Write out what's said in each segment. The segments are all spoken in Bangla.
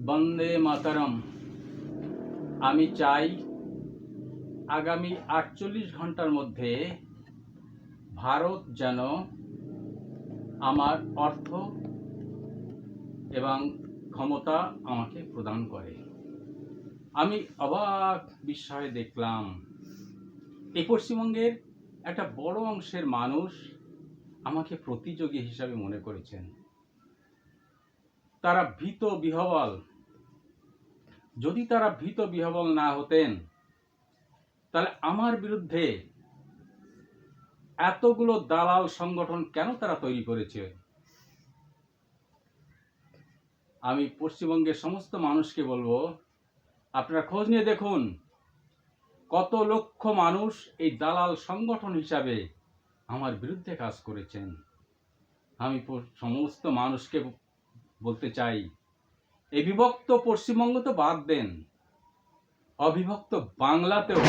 বন্দে মাতরম। আমি চাই আগামী 48 ঘন্টার মধ্যে ভারত যেন আমার অর্থ এবং ক্ষমতা আমাকে প্রদান করে। আমি অবাক বিস্ময়ে দেখলাম এই পশ্চিমবঙ্গের একটা বড় অংশের মানুষ আমাকে প্রতিযোগী হিসাবে মনে করেছেন। তারা ভীত বিহ্বল। যদি তারা ভীত বিহ্বল না হতেন তাহলে আমার বিরুদ্ধে এতগুলো দালাল সংগঠন কেন তারা তৈরি করেছে? আমি পশ্চিমবঙ্গের সমস্ত মানুষকে বলবো, আপনারা খোঁজ নিয়ে দেখুন কত লক্ষ মানুষ এই দালাল সংগঠন হিসাবে আমার বিরুদ্ধে কাজ করেছেন। আমি সমস্ত মানুষকে বলতে চাই, এই বিভক্ত পশ্চিমবঙ্গ তো বাদ দেন, অবিভক্ত বাংলাতেও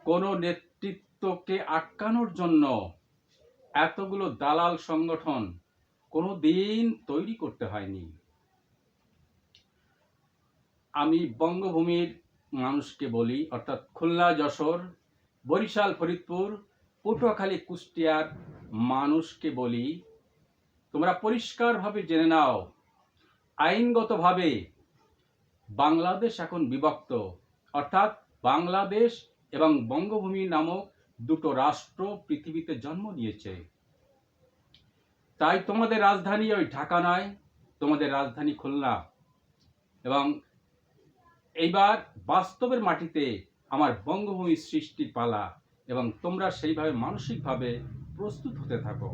কোনো নেতৃত্বকে আটকানোর জন্য এতগুলো দালাল সংগঠন কোনো দিন তৈরি করতে হয়নি। আমি বঙ্গভূমির মানুষকে বলি, অর্থাৎ খুলনা, যশোর, বরিশাল, ফরিদপুর, পটুয়াখালী, কুষ্টিয়ার মানুষকে বলি, তোমরা পরিষ্কারভাবে জেনে নাও, আইনগতভাবে বাংলাদেশ এখন বিভক্ত, অর্থাৎ বাংলাদেশ এবং বঙ্গভূমি নামক দুটো রাষ্ট্র পৃথিবীতে জন্ম নিয়েছে। তাই তোমাদের রাজধানী ওই ঢাকা নয়, তোমাদের রাজধানী খুলনা। এবং এইবার বাস্তবের মাটিতে আমার বঙ্গভূমির সৃষ্টির পালা, এবং তোমরা সেইভাবে মানসিকভাবে প্রস্তুত হতে থাকো।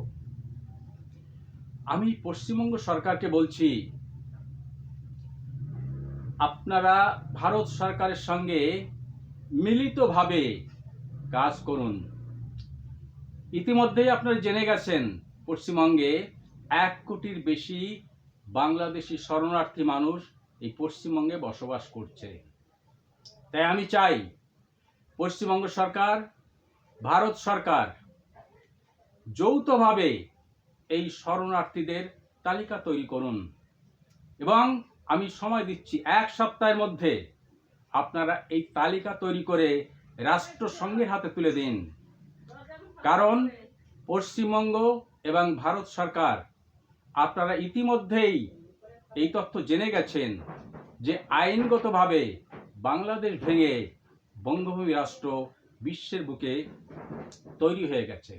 আমি পশ্চিমবঙ্গ সরকারকে বলছি, আপনারা ভারত সরকারের সঙ্গে মিলিতভাবে কাজ করুন। ইতিমধ্যেই আপনারা জেনে গেছেন পশ্চিমবঙ্গে 1 কোটির বেশি বাংলাদেশি শরণার্থী মানুষ এই পশ্চিমবঙ্গে বসবাস করছে। তাই আমি চাই পশ্চিমবঙ্গ সরকার, ভারত সরকার যৌথভাবে এই শরণার্থীদের তালিকা তৈরি করুন, এবং আমি সময় দিচ্ছি 1 সপ্তাহের মধ্যে আপনারা এই তালিকা তৈরি করে রাষ্ট্রসংঘের হাতে তুলে দিন। কারণ পশ্চিমবঙ্গ এবং ভারত সরকার, আপনারা ইতিমধ্যেই এই তথ্য জেনে গেছেন যে আইনগতভাবে বাংলাদেশ ভেঙে বঙ্গভূমি রাষ্ট্র বিশ্বের বুকে তৈরি হয়ে গেছে।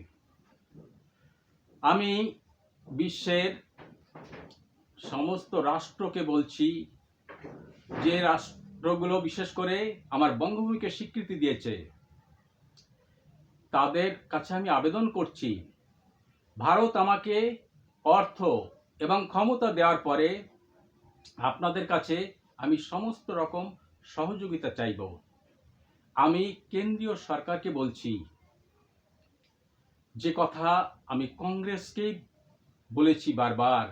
আমি বিশ্বের সমস্ত রাষ্ট্রকে বলছি, যে রাষ্ট্রগুলো বিশেষ করে আমার বঙ্গভূমিকে স্বীকৃতি দিয়েছে, তাদের কাছে আমি আবেদন করছি, ভারত আমাকে অর্থ এবং ক্ষমতা দেওয়ার পরে আপনাদের কাছে আমি সমস্ত রকম সহযোগিতা চাইব। আমি কেন্দ্রীয় সরকারকে বলছি, যে কথা আমি কংগ্রেসকেই বলেছি বারবার,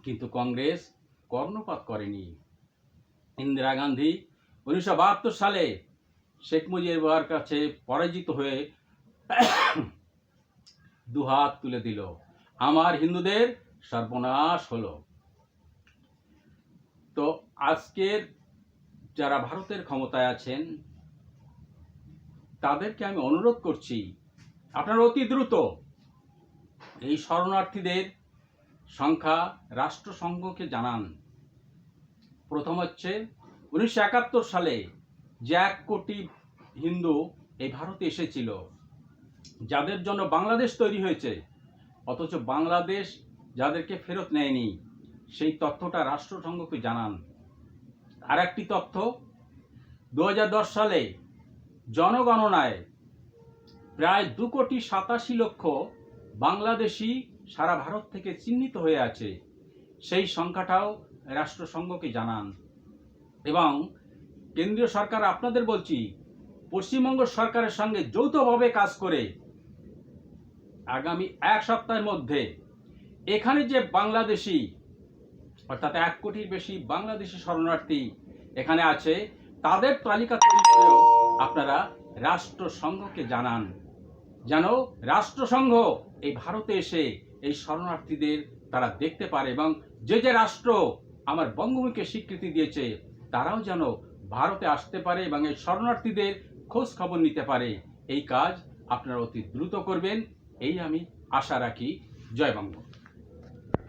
কিন্তু কংগ্রেস কর্ণপাত করেনি। ইন্দিরা গান্ধী 1972 সালে শেখ মুজিবের কাছে পরাজিত হয়ে দুহাত তুলে দিল, আমার হিন্দুদের সর্বনাশ হলো। তো আজকের যারা ভারতের ক্ষমতায় আছেন তাদেরকে আমি অনুরোধ করছি, আপনারা অতি দ্রুত এই শরণার্থীদের সংখ্যা রাষ্ট্রসংঘকে জানান। প্রথম হচ্ছে 1971 সালে যে 1 কোটি হিন্দু এই ভারতে এসেছিল, যাদের জন্য বাংলাদেশ তৈরি হয়েছে, অথচ বাংলাদেশ যাদেরকে ফেরত নেয়নি, সেই তথ্যটা রাষ্ট্রসংঘকে জানান। আর একটি তথ্য, 2010 সালে জনগণনায় প্রায় 2,87,00,000 বাংলাদেশি সারা ভারত থেকে চিহ্নিত হয়ে আছে, সেই সংখ্যাটাও রাষ্ট্রসংঘকে জানান। এবং কেন্দ্রীয় সরকার আপনাদের বলছি, পশ্চিমবঙ্গ সরকারের সঙ্গে যৌথভাবে কাজ করে আগামী 1 সপ্তাহের মধ্যে এখানে যে বাংলাদেশি, অর্থাৎ 1 কোটির বেশি বাংলাদেশি শরণার্থী এখানে আছে, তাদের তালিকা তৈরি করেও আপনারা রাষ্ট্রসংঘকে জানান, যেন রাষ্ট্রসংঘ এই ভারতে এসে এই শরণার্থীদের তারা দেখতে পারে এবং যে যে রাষ্ট্র আমার বঙ্গভূমিকে স্বীকৃতি দিয়েছে তারাও যেন ভারতে আসতে পারে এবং এই শরণার্থীদের খোঁজ খবর নিতে পারে। এই কাজ আপনারা অতি দ্রুত করবেন, এই আমি আশা রাখি। জয় বঙ্গ।